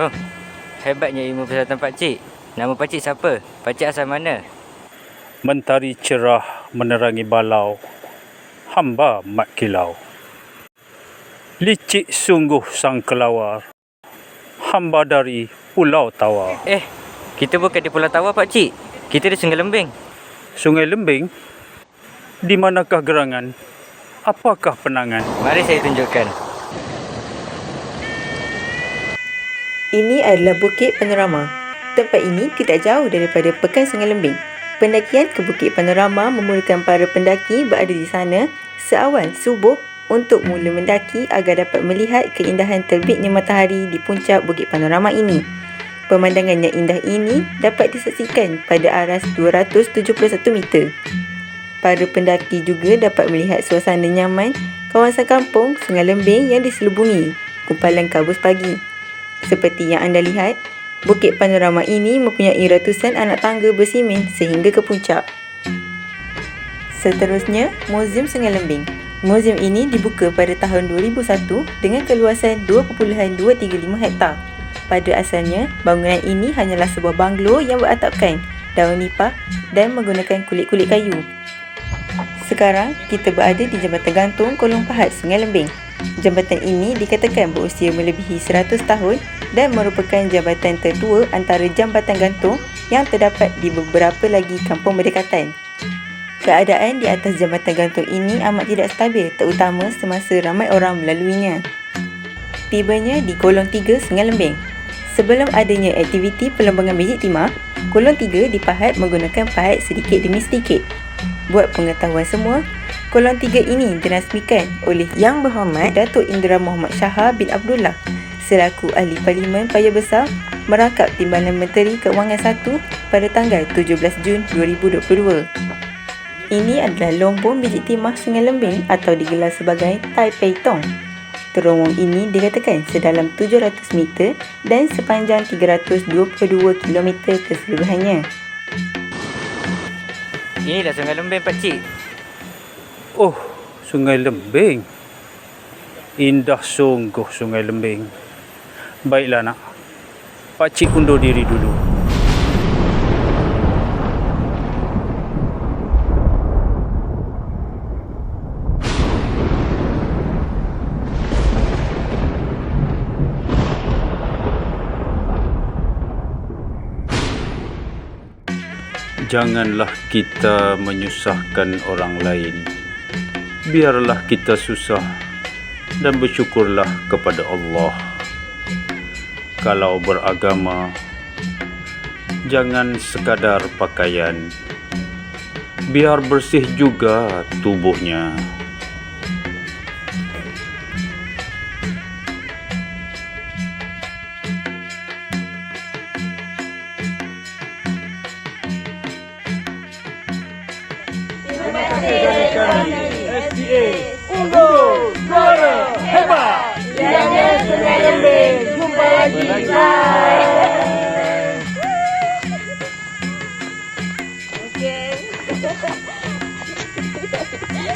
Oh, hebatnya ilmu persilatan pakcik. Nama pakcik siapa? Pakcik asal mana? Mentari cerah menerangi balau, hamba mat kilau. Licik sungguh sang kelawar, hamba dari Pulau Tawar. Kita bukan di Pulau Tawar pakcik. Kita di Sungai Lembing. Sungai Lembing? Di manakah gerangan? Apakah penangan? Mari saya tunjukkan. Ini adalah Bukit Panorama. Tempat ini tidak jauh daripada Pekan Sungai Lembing. Pendakian ke Bukit Panorama memulakan para pendaki berada di sana seawal subuh untuk mula mendaki agar dapat melihat keindahan terbitnya matahari di puncak Bukit Panorama ini. Pemandangan yang indah ini dapat disaksikan pada aras 271 meter. Para pendaki juga dapat melihat suasana nyaman kawasan kampung Sungai Lembing yang diselubungi gumpalan kabus pagi. Seperti yang anda lihat, Bukit Panorama ini mempunyai ratusan anak tangga bersimen sehingga ke puncak. Seterusnya, Muzium Sungai Lembing. Muzium ini dibuka pada tahun 2001 dengan keluasan 2.235 hektar. Pada asalnya, bangunan ini hanyalah sebuah banglo yang beratapkan daun nipah dan menggunakan kulit-kulit kayu. Sekarang, kita berada di Jambatan Gantung Kolong Pahat Sungai Lembing. Jambatan ini dikatakan berusia melebihi 100 tahun dan merupakan jambatan tertua antara jambatan gantung yang terdapat di beberapa lagi kampung berdekatan. Keadaan di atas jambatan gantung ini amat tidak stabil, terutama semasa ramai orang melaluinya. Tibanya di Kolong 3 Sungai Lembing. Sebelum adanya aktiviti pelembangan biji timah, Kolong 3 dipahat menggunakan pahat sedikit demi sedikit. Buat pengetahuan semua, Kolong 3 ini dirasmikan oleh Yang Berhormat Datuk Indra Muhammad Shahar bin Abdullah selaku Ahli Parlimen Paya Besar merangkap Timbalan Menteri Keuangan 1 pada tanggal 17 Jun 2022. Ini adalah lombong biji timah Sungai Lembing atau digelar sebagai Taipei Tong. Terowong ini dikatakan sedalam 700 meter dan sepanjang 322 km keseluruhannya. Inilah Sungai Lembing pakcik. Oh, Sungai Lembing. Indah sungguh Sungai Lembing. Baiklah nak, pakcik undur diri dulu. Janganlah kita menyusahkan orang lain. Biarlah kita susah dan bersyukurlah kepada Allah. Kalau beragama, jangan sekadar pakaian. Biar bersih juga tubuhnya. SDA unggul, suara hebat. Jangan Sungai Lembing, jumpa lagi.